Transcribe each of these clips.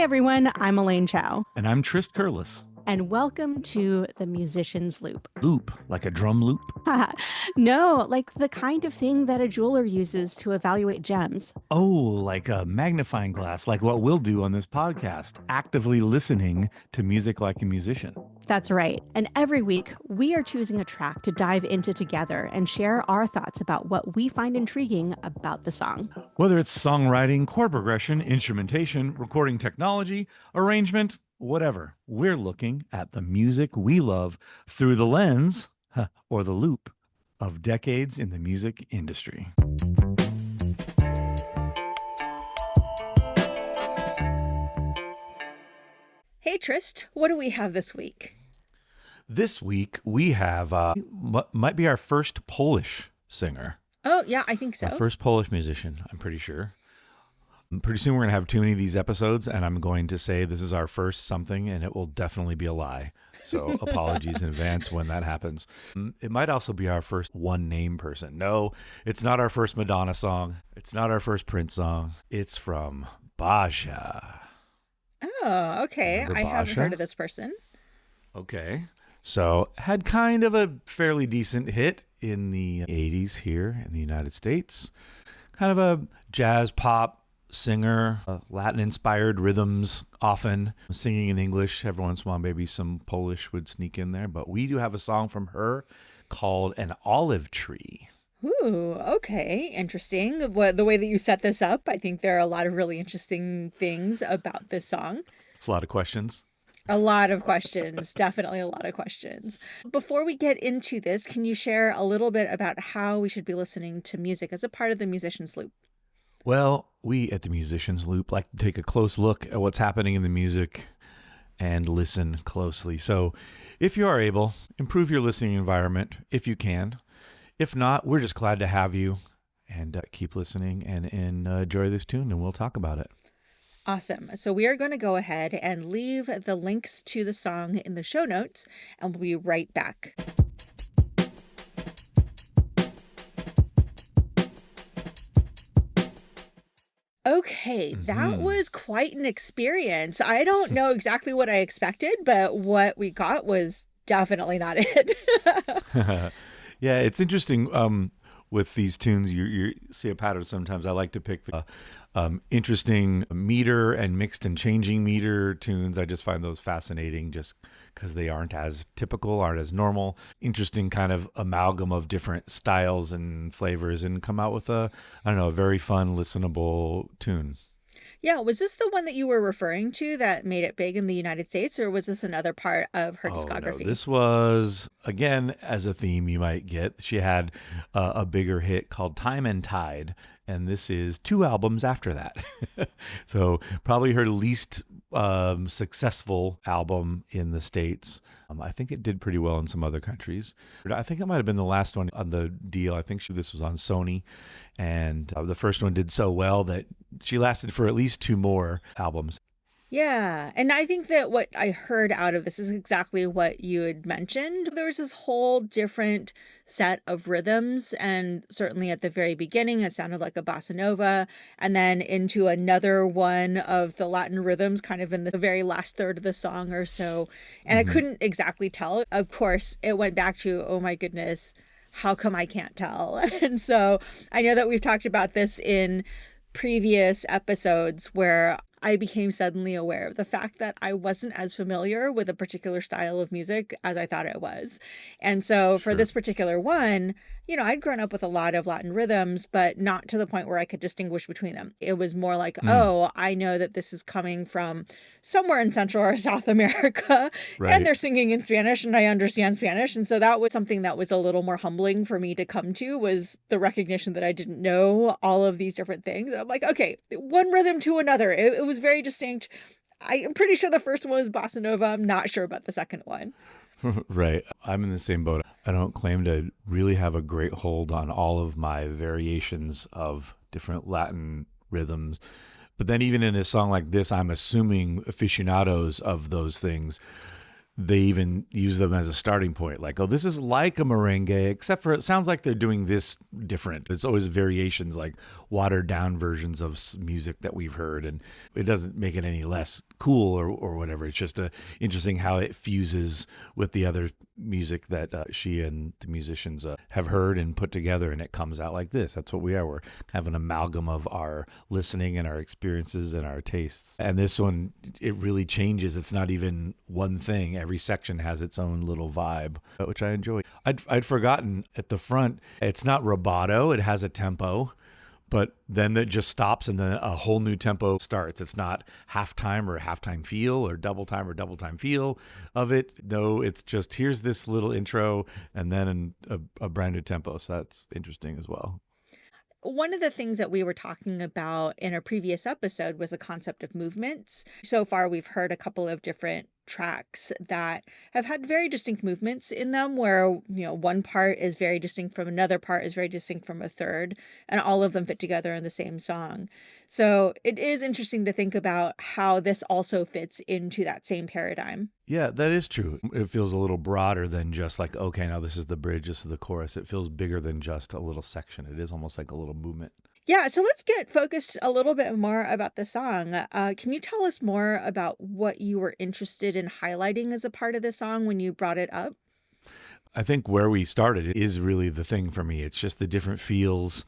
everyone, I'm Elaine Chow. And I'm Trist Curless. And welcome to the Musician's Loop. Loop, like a drum loop? No, like the kind of thing that a jeweler uses to evaluate gems. Oh, like a magnifying glass, like what we'll do on this podcast, actively listening to music like a musician. That's right. And every week, we are choosing a track to dive into together and share our thoughts about what we find intriguing about the song. Whether it's songwriting, chord progression, instrumentation, recording technology, arrangement, whatever, we're looking at the music we love through the lens, or the loop, of decades in the music industry. Hey, Trist, what do we have this week? This week, we have, might be our first Polish singer. Oh, yeah, I think so. Our first Polish musician, I'm pretty sure. Pretty soon we're going to have too many of these episodes, and I'm going to say this is our first something, and it will definitely be a lie. So apologies in advance when that happens. It might also be our first one-name person. No, it's not our first Madonna song. It's not our first Prince song. It's from Basia. Oh, okay. Remember I haven't Basia? heard of this person. Okay. So had kind of a fairly decent hit in the 80s here in the United States. Kind of a jazz pop singer, Latin-inspired rhythms, often singing in English. Every once in a while, maybe some Polish would sneak in there. But we do have a song from her called An Olive Tree. Ooh, okay. Interesting. The way that you set this up, I think there are a lot of really interesting things about this song. A lot of questions. A lot of questions. Definitely a lot of questions. Before we get into this, can you share a little bit about how we should be listening to music as a part of the Musician's Loop? Well, we at the Musician's Loop like to take a close look at what's happening in the music and listen closely. So if you are able, improve your listening environment if you can. If not, we're just glad to have you, and keep listening and enjoy this tune, and we'll talk about it. Awesome. So we are going to go ahead and leave the links to the song in the show notes, and we'll be right back. Okay, that was quite an experience. I don't know exactly what I expected, but what we got was definitely not it. Yeah, it's interesting with these tunes. You see a pattern sometimes. I like to pick the interesting meter and mixed and changing meter tunes. I just find those fascinating just because they aren't as typical, aren't as normal. Interesting kind of amalgam of different styles and flavors and come out with a very fun, listenable tune. Yeah, was this the one that you were referring to that made it big in the United States, or was this another part of her discography? No, this was, again, as a theme you might get. She had a bigger hit called Time and Tide, and this is 2 albums after that. So probably her least successful album in the States. I think it did pretty well in some other countries. I think it might have been the last one on the deal. I think this was on Sony, and the first one did so well that she lasted for at least 2 more albums. Yeah, and I think that what I heard out of this is exactly what you had mentioned. There was this whole different set of rhythms, and certainly at the very beginning, it sounded like a bossa nova, and then into another one of the Latin rhythms, kind of in the very last third of the song or so. And I couldn't exactly tell. Of course, it went back to, oh my goodness, how come I can't tell? And so I know that we've talked about this in previous episodes where I became suddenly aware of the fact that I wasn't as familiar with a particular style of music as I thought it was. And so for this particular one, I'd grown up with a lot of Latin rhythms, but not to the point where I could distinguish between them. It was more like, oh, I know that this is coming from somewhere in Central or South America, and they're singing in Spanish, and I understand Spanish. And so that was something that was a little more humbling for me to come to, was the recognition that I didn't know all of these different things. And I'm like, okay, one rhythm to another. It was very distinct. I'm pretty sure the first one was bossa nova. I'm not sure about the second one. Right. I'm in the same boat. I don't claim to really have a great hold on all of my variations of different Latin rhythms. But then even in a song like this, I'm assuming aficionados of those things they even use them as a starting point. Like, oh, this is like a merengue, except for it sounds like they're doing this different. It's always variations, like watered down versions of music that we've heard. And it doesn't make it any less cool or whatever. It's just interesting how it fuses with the other music that she and the musicians have heard and put together. And it comes out like this. That's what we are. We're kind of an amalgam of our listening and our experiences and our tastes. And this one, it really changes. It's not even one thing. Every section has its own little vibe, which I enjoy. I'd forgotten at the front, it's not rubato, it has a tempo, but then it just stops and then a whole new tempo starts. It's not halftime or halftime feel or double time feel of it. No, it's just here's this little intro and then a brand new tempo. So that's interesting as well. One of the things that we were talking about in a previous episode was the concept of movements. So far, we've heard a couple of different tracks that have had very distinct movements in them where, one part is very distinct from another part is very distinct from a third, and all of them fit together in the same song. So it is interesting to think about how this also fits into that same paradigm. Yeah, that is true. It feels a little broader than just like, okay, now this is the bridge, this is the chorus. It feels bigger than just a little section. It is almost like a little movement. Yeah, so let's get focused a little bit more about the song. Can you tell us more about what you were interested in highlighting as a part of the song when you brought it up? I think where we started is really the thing for me. It's just the different feels.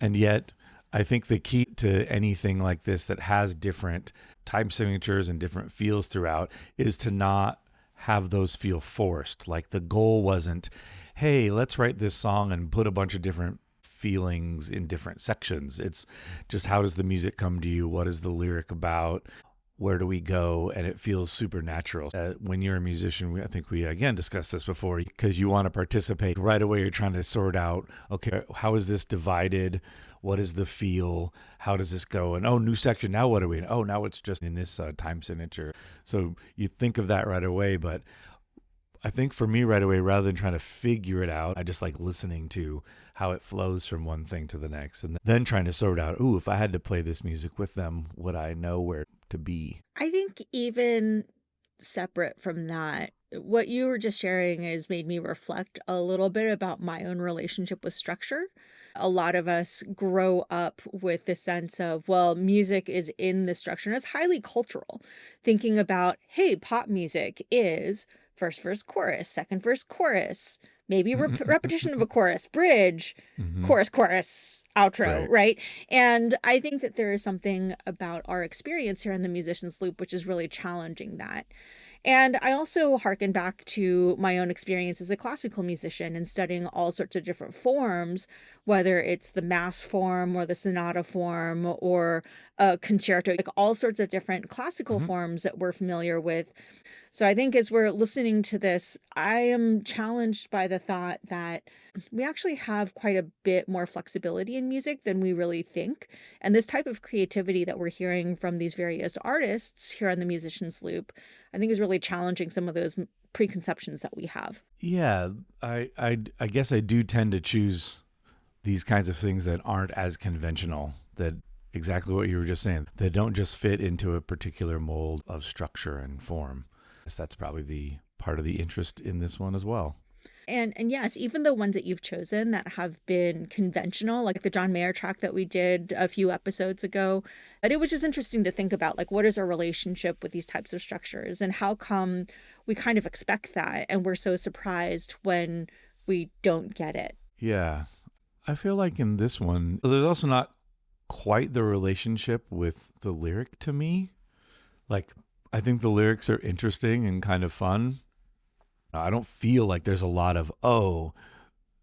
And yet, I think the key to anything like this that has different time signatures and different feels throughout is to not have those feel forced. Like the goal wasn't, hey, let's write this song and put a bunch of different feelings in different sections. It's just, how does the music come to you? What is the lyric about? Where do we go? And it feels supernatural. When you're a musician, I think we again discussed this before, because you want to participate right away. You're trying to sort out, okay, how is this divided? What is the feel? How does this go? And new section. Now what are we in? Oh, now it's just in this time signature. So you think of that right away. But I think for me right away, rather than trying to figure it out, I just like listening to how it flows from one thing to the next, and then trying to sort out, if I had to play this music with them, would I know where to be? I think even separate from that, what you were just sharing has made me reflect a little bit about my own relationship with structure. A lot of us grow up with the sense of, well, music is in the structure, and it's highly cultural. Thinking about, hey, pop music is first verse, chorus, second verse, chorus, maybe repetition of a chorus, bridge, chorus, outro, right? And I think that there is something about our experience here in the Musician's Loop, which is really challenging that. And I also harken back to my own experience as a classical musician and studying all sorts of different forms, whether it's the mass form or the sonata form or a concerto, like all sorts of different classical forms that we're familiar with. So I think as we're listening to this, I am challenged by the thought that we actually have quite a bit more flexibility in music than we really think. And this type of creativity that we're hearing from these various artists here on the Musician's Loop, I think is really challenging some of those preconceptions that we have. Yeah, I guess I do tend to choose these kinds of things that aren't as conventional, that exactly what you were just saying, that don't just fit into a particular mold of structure and form. That's probably the part of the interest in this one as well. And yes, even the ones that you've chosen that have been conventional, like the John Mayer track that we did a few episodes ago, but it was just interesting to think about, like, what is our relationship with these types of structures and how come we kind of expect that and we're so surprised when we don't get it. Yeah, I feel like in this one, there's also not quite the relationship with the lyric to me. Like, I think the lyrics are interesting and kind of fun. I don't feel like there's a lot of,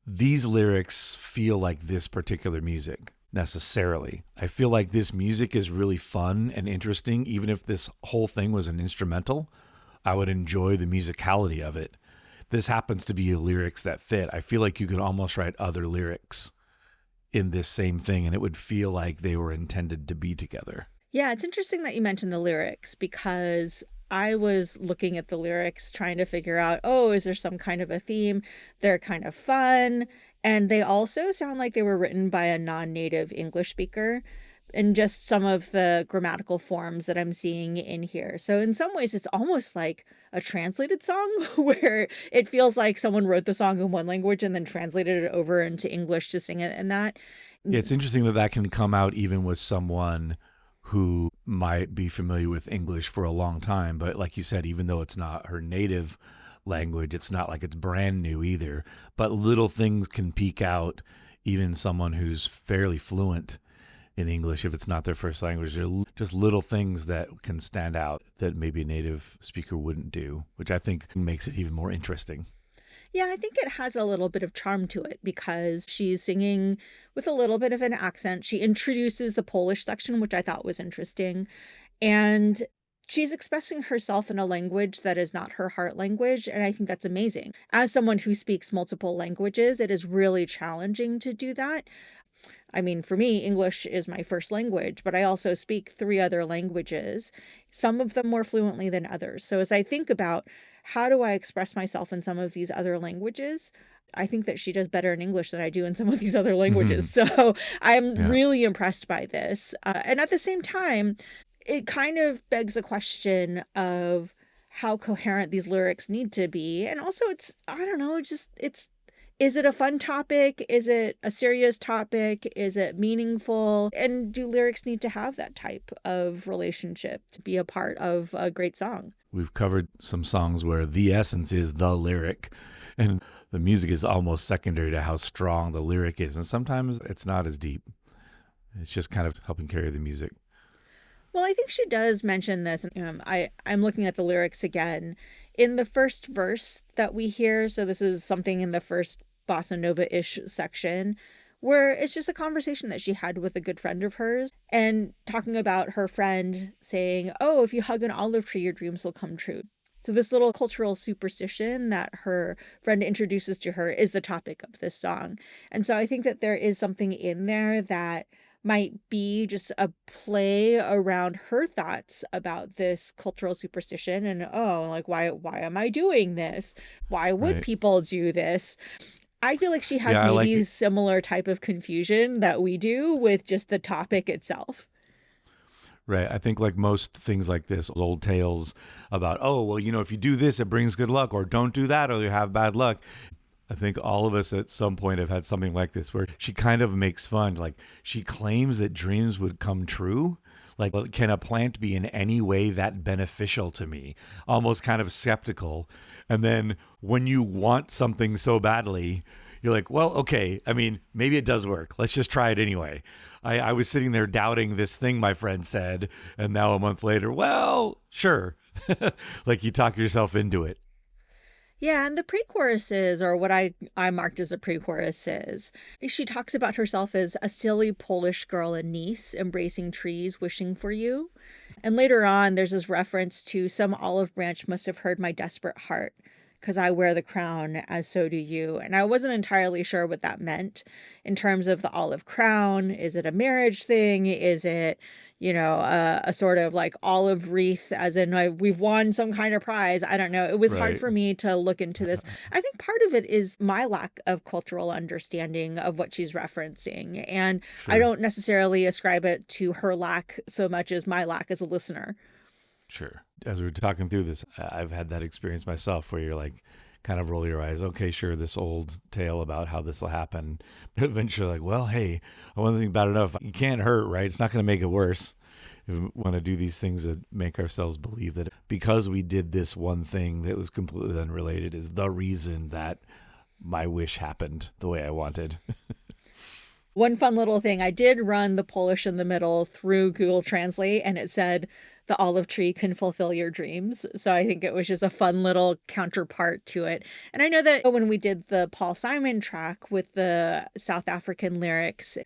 these lyrics feel like this particular music necessarily. I feel like this music is really fun and interesting. Even if this whole thing was an instrumental, I would enjoy the musicality of it. This happens to be lyrics that fit. I feel like you could almost write other lyrics in this same thing and it would feel like they were intended to be together. Yeah, it's interesting that you mentioned the lyrics because I was looking at the lyrics trying to figure out, is there some kind of a theme? They're kind of fun. And they also sound like they were written by a non-native English speaker. and just some of the grammatical forms that I'm seeing in here. So in some ways, it's almost like a translated song where it feels like someone wrote the song in one language and then translated it over into English to sing it in that. Yeah, it's interesting that that can come out even with someone who might be familiar with English for a long time. But like you said, even though it's not her native language, it's not like it's brand new either. But little things can peek out, even someone who's fairly fluent in English, if it's not their first language. There are just little things that can stand out that maybe a native speaker wouldn't do, which I think makes it even more interesting. Yeah, I think it has a little bit of charm to it because she's singing with a little bit of an accent. She introduces the Polish section, which I thought was interesting. And she's expressing herself in a language that is not her heart language. And I think that's amazing. As someone who speaks multiple languages, it is really challenging to do that. I mean, for me, English is my first language, but I also speak 3 other languages, some of them more fluently than others. So as I think about how do I express myself in some of these other languages, I think that she does better in English than I do in some of these other languages. So I'm really impressed by this. And at the same time, it kind of begs the question of how coherent these lyrics need to be. And also I don't know, is it a fun topic? Is it a serious topic? Is it meaningful? And do lyrics need to have that type of relationship to be a part of a great song? We've covered some songs where the essence is the lyric, and the music is almost secondary to how strong the lyric is. And sometimes it's not as deep. It's just kind of helping carry the music. Well, I think she does mention this. I'm looking at the lyrics again. In the first verse that we hear, so this is something in the first bossa nova-ish section, where it's just a conversation that she had with a good friend of hers and talking about her friend saying, oh, if you hug an olive tree, your dreams will come true. So this little cultural superstition that her friend introduces to her is the topic of this song. And so I think that there is something in there that might be just a play around her thoughts about this cultural superstition and, oh, like, why am I doing this? Why would people do this? I feel like she has maybe a similar type of confusion that we do with just the topic itself. Right. I think like most things like this, old tales about, oh, well, if you do this, it brings good luck, or don't do that, or you have bad luck. I think all of us at some point have had something like this where she kind of makes fun. Like she claims that dreams would come true. Like, well, can a plant be in any way that beneficial to me? Almost kind of skeptical. And then when you want something so badly, you're like, well, okay, I mean, maybe it does work. Let's just try it anyway. I was sitting there doubting this thing my friend said. And now a month later, well, sure. Like you talk yourself into it. Yeah, and the pre-choruses, or what I marked as a pre-chorus is, she talks about herself as a silly Polish girl in Nice, embracing trees, wishing for you. And later on, there's this reference to some olive branch must have heard my desperate heart, because I wear the crown, as so do you. And I wasn't entirely sure what that meant in terms of the olive crown. Is it a marriage thing? Is it, a sort of like olive wreath, as in we've won some kind of prize? I don't know. It was hard for me to look into this. I think part of it is my lack of cultural understanding of what she's referencing. And I don't necessarily ascribe it to her lack so much as my lack as a listener. Sure. As we were talking through this, I've had that experience myself where you're like, kind of roll your eyes. Okay, sure, this old tale about how this will happen. But eventually, like, well, hey, I want to think bad enough. You can't hurt, right? It's not going to make it worse. If we want to do these things that make ourselves believe that because we did this one thing that was completely unrelated is the reason that my wish happened the way I wanted. One fun little thing, I did run the Polish in the middle through Google Translate, and it said the olive tree can fulfill your dreams. So I think it was just a fun little counterpart to it. And I know that when we did the Paul Simon track with the South African lyrics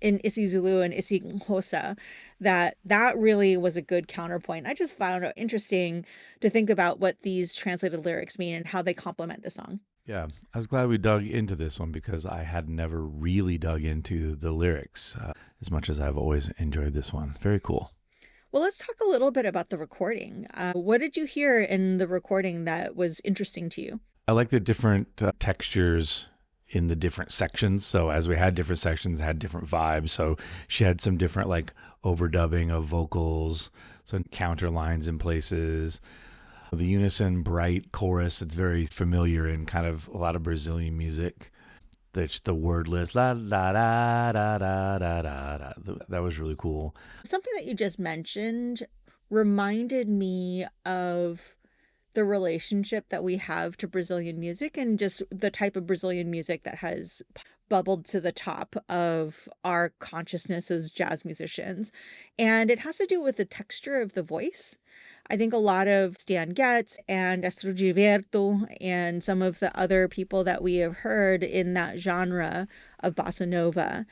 in isiZulu and isiXhosa, that really was a good counterpoint. I just found it interesting to think about what these translated lyrics mean and how they complement the song. Yeah, I was glad we dug into this one because I had never really dug into the lyrics as much as I've always enjoyed this one. Very cool. Well, let's talk a little bit about the recording. What did you hear in the recording that was interesting to you? I like the different textures in the different sections. So as we had different sections, had different vibes. So she had some different like overdubbing of vocals, some counter lines in places. The unison bright chorus, it's very familiar in kind of a lot of Brazilian music. The wordless la la da da da da da. That was really cool. Something that you just mentioned reminded me of the relationship that we have to Brazilian music and just the type of Brazilian music that has bubbled to the top of our consciousness as jazz musicians. And it has to do with the texture of the voice. I think a lot of Stan Getz and Esther Gilberto and some of the other people that we have heard in that genre of bossa nova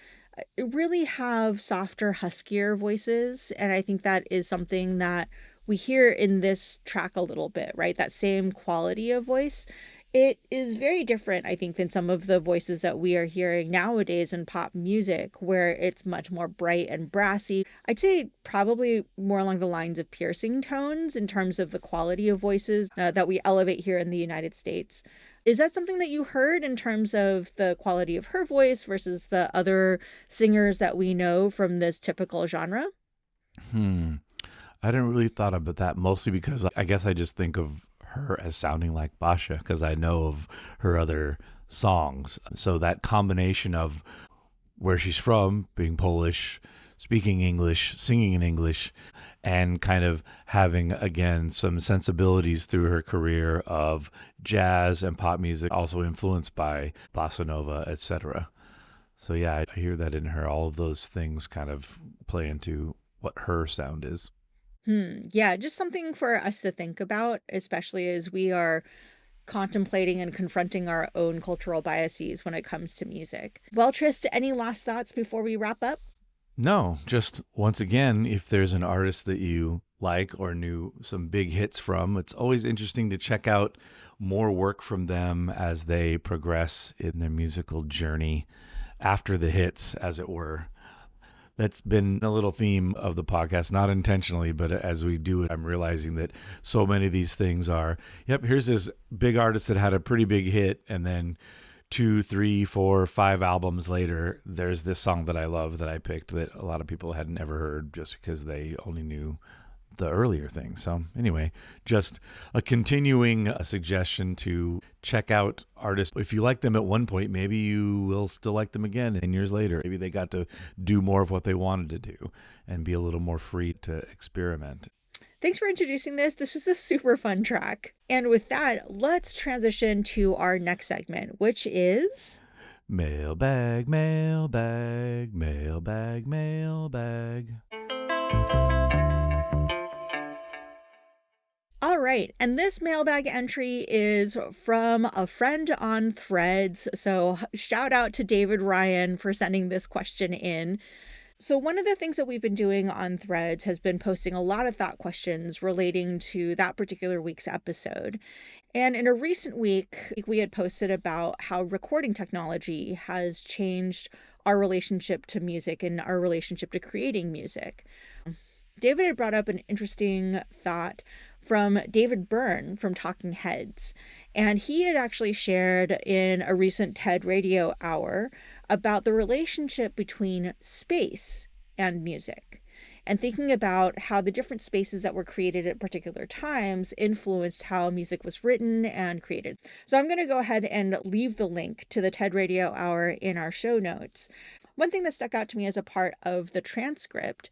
really have softer, huskier voices. And I think that is something that we hear in this track a little bit, right? That same quality of voice. It is very different, I think, than some of the voices that we are hearing nowadays in pop music, where it's much more bright and brassy. I'd say probably more along the lines of piercing tones in terms of the quality of voices that we elevate here in the United States. Is that something that you heard in terms of the quality of her voice versus the other singers that we know from this typical genre? I didn't really thought about that, mostly because I guess I just think of her as sounding like Basia because I know of her other songs. So that combination of where she's from, being Polish, speaking English, singing in English, and kind of having, again, some sensibilities through her career of jazz and pop music, also influenced by bossa nova, etc. So yeah, I hear that in her. All of those things kind of play into what her sound is. Yeah, just something for us to think about, especially as we are contemplating and confronting our own cultural biases when it comes to music. Well, Trist, any last thoughts before we wrap up? No, just once again, if there's an artist that you like or knew some big hits from, it's always interesting to check out more work from them as they progress in their musical journey after the hits, as it were. That's been a little theme of the podcast, not intentionally, but as we do it, I'm realizing that so many of these things are, yep, here's this big artist that had a pretty big hit, and then 2, 3, 4, 5 albums later, there's this song that I love that I picked that a lot of people had never heard just because they only knew the earlier thing. So anyway, just a continuing suggestion to check out artists. If you like them at one point, maybe you will still like them again 10 years later. Maybe they got to do more of what they wanted to do and be a little more free to experiment. Thanks for introducing this. This was a super fun track. And with that, let's transition to our next segment, which is... Mailbag, mailbag, mailbag, mailbag. All right, and this mailbag entry is from a friend on Threads. So shout out to David Ryan for sending this question in. So one of the things that we've been doing on Threads has been posting a lot of thought questions relating to that particular week's episode. And in a recent week, we had posted about how recording technology has changed our relationship to music and our relationship to creating music. David had brought up an interesting thought from David Byrne from Talking Heads. And he had actually shared in a recent TED Radio Hour about the relationship between space and music, and thinking about how the different spaces that were created at particular times influenced how music was written and created. So I'm going to go ahead and leave the link to the TED Radio Hour in our show notes. One thing that stuck out to me as a part of the transcript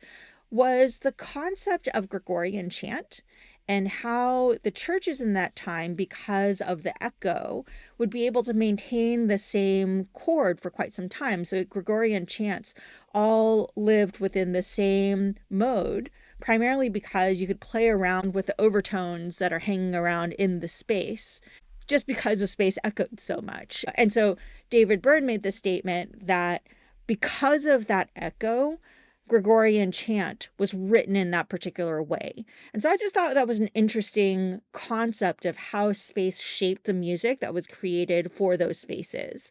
was the concept of Gregorian chant and how the churches in that time, because of the echo, would be able to maintain the same chord for quite some time. So Gregorian chants all lived within the same mode, primarily because you could play around with the overtones that are hanging around in the space, just because the space echoed so much. And so David Byrne made the statement that because of that echo, Gregorian chant was written in that particular way. And so I just thought that was an interesting concept of how space shaped the music that was created for those spaces.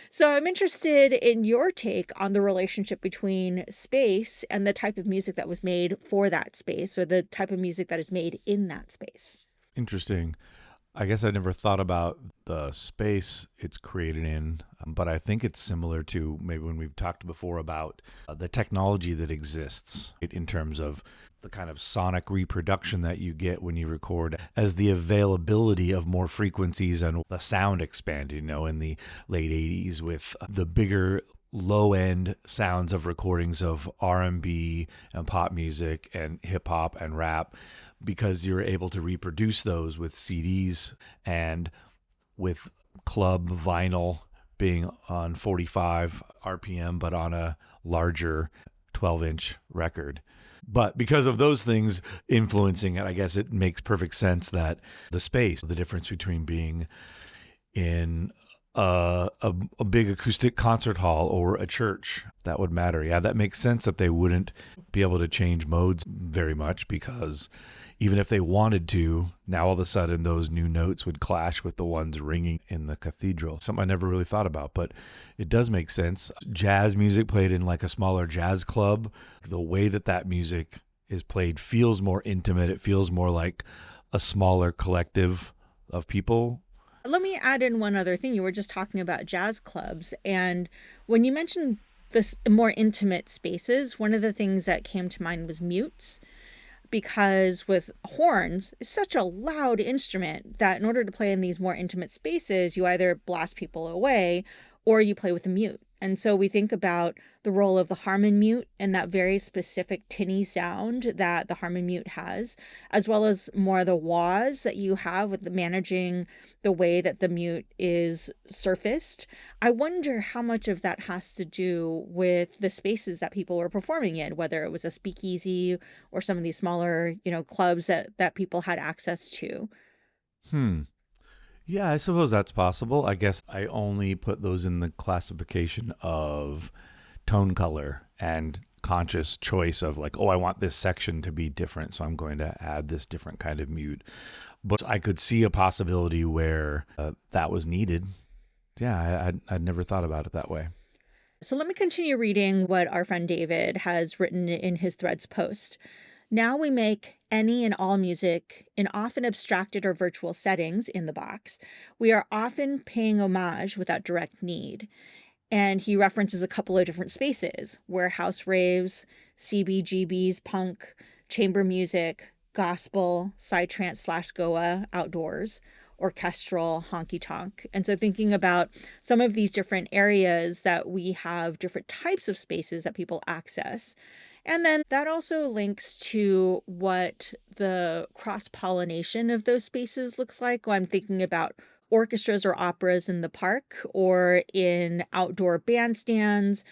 So I'm interested in your take on the relationship between space and the type of music that was made for that space, or the type of music that is made in that space. Interesting. I guess I never thought about the space it's created in, but I think it's similar to maybe when we've talked before about the technology that exists in terms of the kind of sonic reproduction that you get when you record, as the availability of more frequencies and the sound expanded, in the late 80s with the bigger low end sounds of recordings of R&B and pop music and hip hop and rap, because you're able to reproduce those with CDs and with club vinyl being on 45 RPM, but on a larger 12-inch record. But because of those things influencing it, I guess it makes perfect sense that the space, the difference between being in a big acoustic concert hall or a church, that would matter. Yeah, that makes sense that they wouldn't be able to change modes very much, because even if they wanted to, now all of a sudden those new notes would clash with the ones ringing in the cathedral. Something I never really thought about, but it does make sense. Jazz music played in like a smaller jazz club, the way that music is played feels more intimate. It feels more like a smaller collective of people. Let me add in one other thing. You were just talking about jazz clubs, and when you mentioned this more intimate spaces, one of the things that came to mind was mutes, because with horns, it's such a loud instrument that in order to play in these more intimate spaces, you either blast people away or you play with a mute. And so we think about the role of the Harmon mute and that very specific tinny sound that the Harmon mute has, as well as more of the wahs that you have with the managing the way that the mute is surfaced. I wonder how much of that has to do with the spaces that people were performing in, whether it was a speakeasy or some of these smaller, clubs that people had access to. Yeah, I suppose that's possible. I guess I only put those in the classification of tone color and conscious choice of like, oh, I want this section to be different, so I'm going to add this different kind of mute. But I could see a possibility where that was needed. Yeah, I'd never thought about it that way. So let me continue reading what our friend David has written in his Threads post. Now we make any and all music in often abstracted or virtual settings in the box. We are often paying homage without direct need. And he references a couple of different spaces: warehouse raves, CBGBs, punk, chamber music, gospel, psytrance/goa, outdoors, orchestral, honky tonk. And so thinking about some of these different areas that we have different types of spaces that people access. And then that also links to what the cross-pollination of those spaces looks like. When I'm thinking about orchestras or operas in the park or in outdoor bandstands,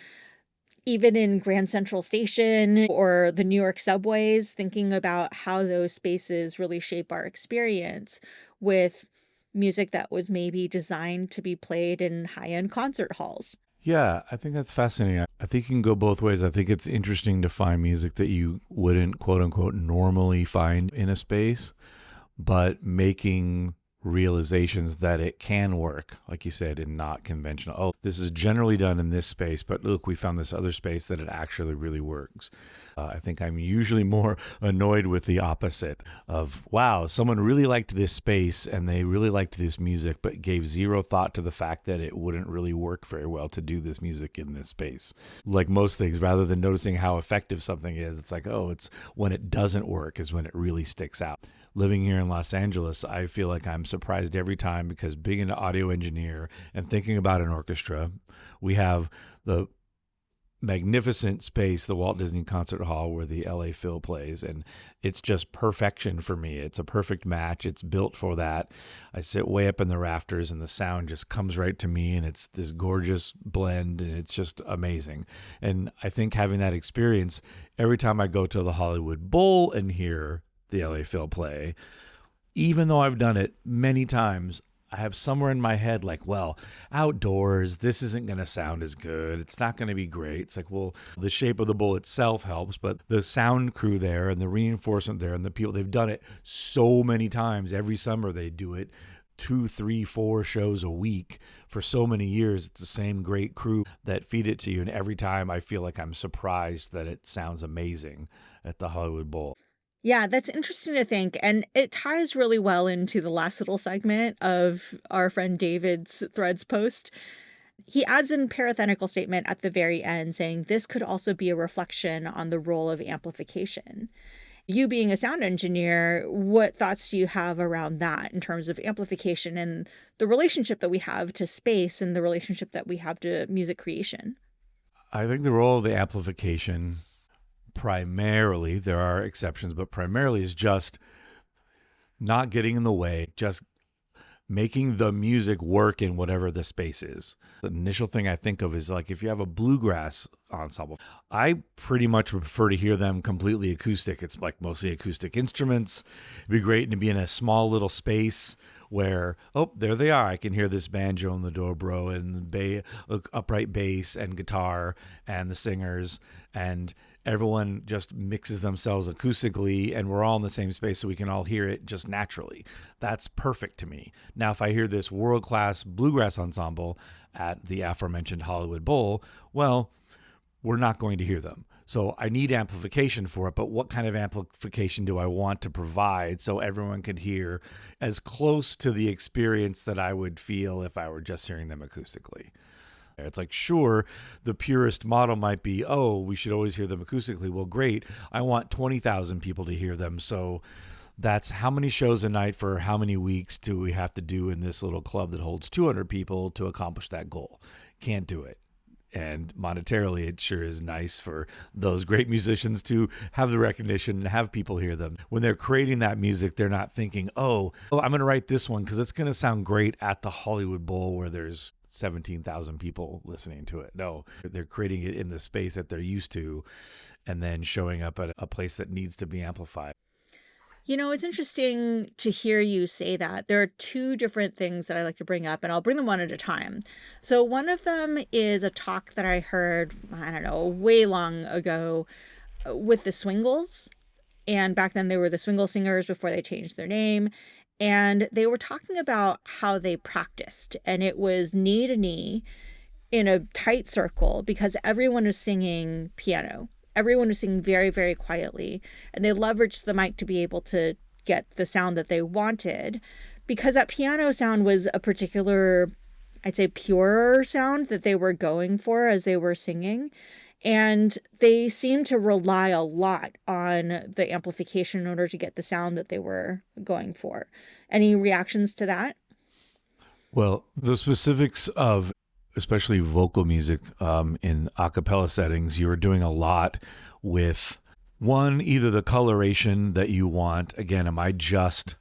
even in Grand Central Station or the New York subways, thinking about how those spaces really shape our experience with music that was maybe designed to be played in high-end concert halls. Yeah, I think that's fascinating. I think you can go both ways. I think it's interesting to find music that you wouldn't, quote unquote, normally find in a space, but making realizations that it can work, like you said, in not conventional. Oh, this is generally done in this space, but look, we found this other space that it actually really works. I think I'm usually more annoyed with the opposite of, wow, someone really liked this space and they really liked this music, but gave zero thought to the fact that it wouldn't really work very well to do this music in this space. Like most things, rather than noticing how effective something is, it's like, oh, it's when it doesn't work is when it really sticks out. Living here in Los Angeles, I feel like I'm surprised every time, because being an audio engineer and thinking about an orchestra, we have the magnificent space, the Walt Disney Concert Hall, where the LA Phil plays, and it's just perfection for me. It's a perfect match. It's built for that. I sit way up in the rafters and the sound just comes right to me, and it's this gorgeous blend, and it's just amazing. And I think having that experience every time I go to the Hollywood Bowl and hear the LA Phil play, even though I've done it many times, I have somewhere in my head like, well, outdoors, this isn't going to sound as good. It's not going to be great. It's like, well, the shape of the bowl itself helps, but the sound crew there and the reinforcement there and the people, they've done it so many times. Every summer they do it 2, 3, 4 shows a week for so many years. It's the same great crew that feed it to you. And every time I feel like I'm surprised that it sounds amazing at the Hollywood Bowl. Yeah, that's interesting to think, and it ties really well into the last little segment of our friend David's Threads post. He adds an parenthetical statement at the very end saying this could also be a reflection on the role of amplification. You being a sound engineer, what thoughts do you have around that in terms of amplification and the relationship that we have to space and the relationship that we have to music creation? I think the role of the amplification primarily, there are exceptions, but primarily is just not getting in the way, just making the music work in whatever the space is. The initial thing I think of is like if you have a bluegrass ensemble, I pretty much prefer to hear them completely acoustic. It's like mostly acoustic instruments. It'd be great to be in a small little space where, oh, there they are. I can hear this banjo and the dobro and the upright bass and guitar and the singers, and everyone just mixes themselves acoustically and we're all in the same space so we can all hear it just naturally. That's perfect to me. Now, if I hear this world-class bluegrass ensemble at the aforementioned Hollywood Bowl, well, we're not going to hear them. So I need amplification for it, but what kind of amplification do I want to provide so everyone could hear as close to the experience that I would feel if I were just hearing them acoustically? It's like, sure, the purest model might be, oh, we should always hear them acoustically. Well, great. I want 20,000 people to hear them. So that's how many shows a night for how many weeks do we have to do in this little club that holds 200 people to accomplish that goal? Can't do it. And monetarily, it sure is nice for those great musicians to have the recognition and have people hear them. When they're creating that music, they're not thinking, oh, I'm going to write this one because it's going to sound great at the Hollywood Bowl where there's 17,000 people listening to it. No, they're creating it in the space that they're used to and then showing up at a place that needs to be amplified. You know, it's interesting to hear you say that. There are two different things that I like to bring up, and I'll bring them one at a time. So, one of them is a talk that I heard, I don't know, way long ago with the Swingles. And back then they were the Swingle Singers before they changed their name. And they were talking about how they practiced, and it was knee to knee in a tight circle because everyone was singing piano. Everyone was singing very, very quietly, and they leveraged the mic to be able to get the sound that they wanted because that piano sound was a particular, I'd say, purer sound that they were going for as they were singing. And they seemed to rely a lot on the amplification in order to get the sound that they were going for. Any reactions to that? Well, the specifics of especially vocal music in a cappella settings, you're doing a lot with one, either the coloration that you want. Again, am I just,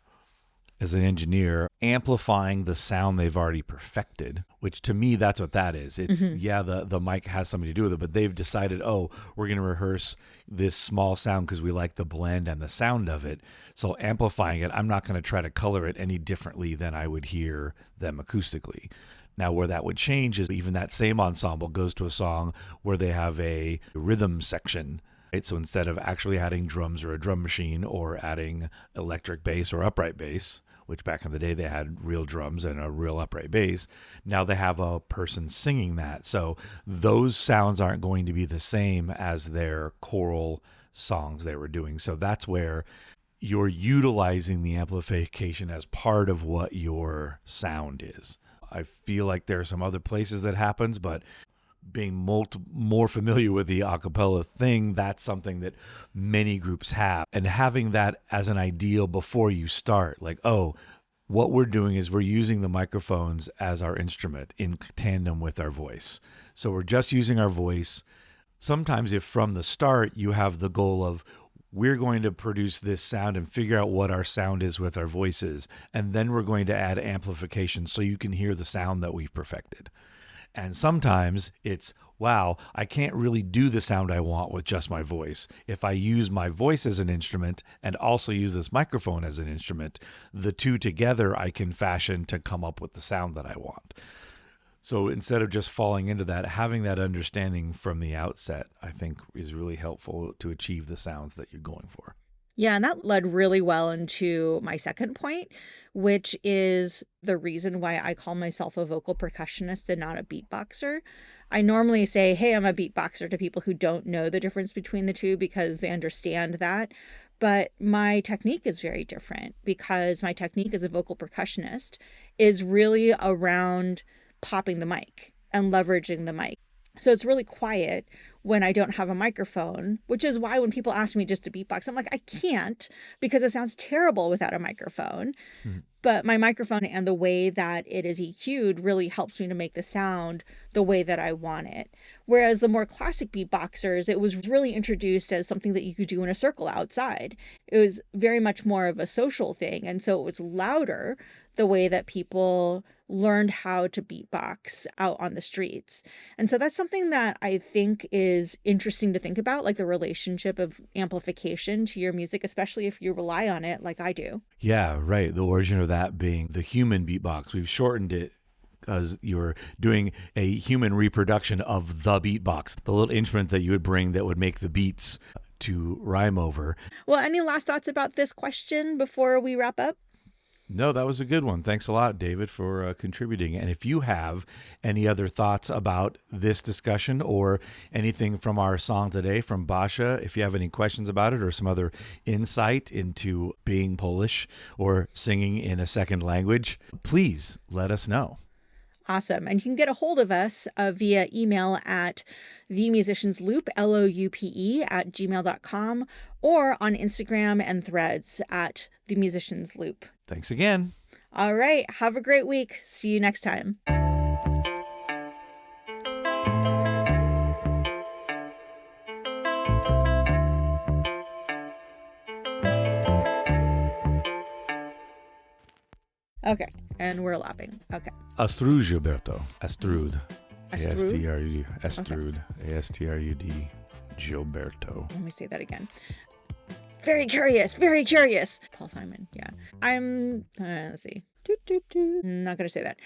as an engineer, amplifying the sound they've already perfected, which to me, that's what that is. It's, yeah, the mic has something to do with it, but they've decided, oh, we're going to rehearse this small sound because we like the blend and the sound of it. So amplifying it, I'm not going to try to color it any differently than I would hear them acoustically. Now, where that would change is even that same ensemble goes to a song where they have a rhythm section. Right? So instead of actually adding drums or a drum machine or adding electric bass or upright bass, which back in the day they had real drums and a real upright bass, now they have a person singing that. So those sounds aren't going to be the same as their choral songs they were doing. So that's where you're utilizing the amplification as part of what your sound is. I feel like there are some other places that happens, but being more familiar with the a cappella thing, that's something that many groups have. And having that as an ideal before you start, like, oh, what we're doing is we're using the microphones as our instrument in tandem with our voice. So we're just using our voice. Sometimes if from the start you have the goal of, we're going to produce this sound and figure out what our sound is with our voices. And then we're going to add amplification so you can hear the sound that we've perfected. And sometimes it's, wow, I can't really do the sound I want with just my voice. If I use my voice as an instrument and also use this microphone as an instrument, the two together I can fashion to come up with the sound that I want. So instead of just falling into that, having that understanding from the outset, I think is really helpful to achieve the sounds that you're going for. Yeah, and that led really well into my second point, which is the reason why I call myself a vocal percussionist and not a beatboxer. I normally say, hey, I'm a beatboxer to people who don't know the difference between the two because they understand that. But my technique is very different because my technique as a vocal percussionist is really around popping the mic and leveraging the mic. So it's really quiet when I don't have a microphone, which is why when people ask me just to beatbox, I'm like, I can't because it sounds terrible without a microphone. But my microphone and the way that it is EQ'd really helps me to make the sound the way that I want it. Whereas the more classic beatboxers, it was really introduced as something that you could do in a circle outside. It was very much more of a social thing. And so it was louder the way that people learned how to beatbox out on the streets. And so that's something that I think is interesting to think about, like the relationship of amplification to your music, especially if you rely on it like I do. Yeah, right. The origin of that being the human beatbox. We've shortened it because you're doing a human reproduction of the beatbox, the little instrument that you would bring that would make the beats to rhyme over. Well, any last thoughts about this question before we wrap up? No, that was a good one. Thanks a lot, David, for contributing. And if you have any other thoughts about this discussion or anything from our song today from Basia, if you have any questions about it or some other insight into being Polish or singing in a second language, please let us know. Awesome. And you can get a hold of us via email at themusiciansloop, LOUPE, at gmail.com, or on Instagram and Threads at themusiciansloop. Thanks again. All right. Have a great week. See you next time. Okay. And we're lapping. Okay. Astrud, Gilberto. Astrud. Astrud? A-S-T-R-U-D. Astrud. Okay. A-S-T-R-U-D. Gilberto. Let me say that again. Very curious. Very curious. Paul Simon. Yeah. I'm, let's see. Not going to say that.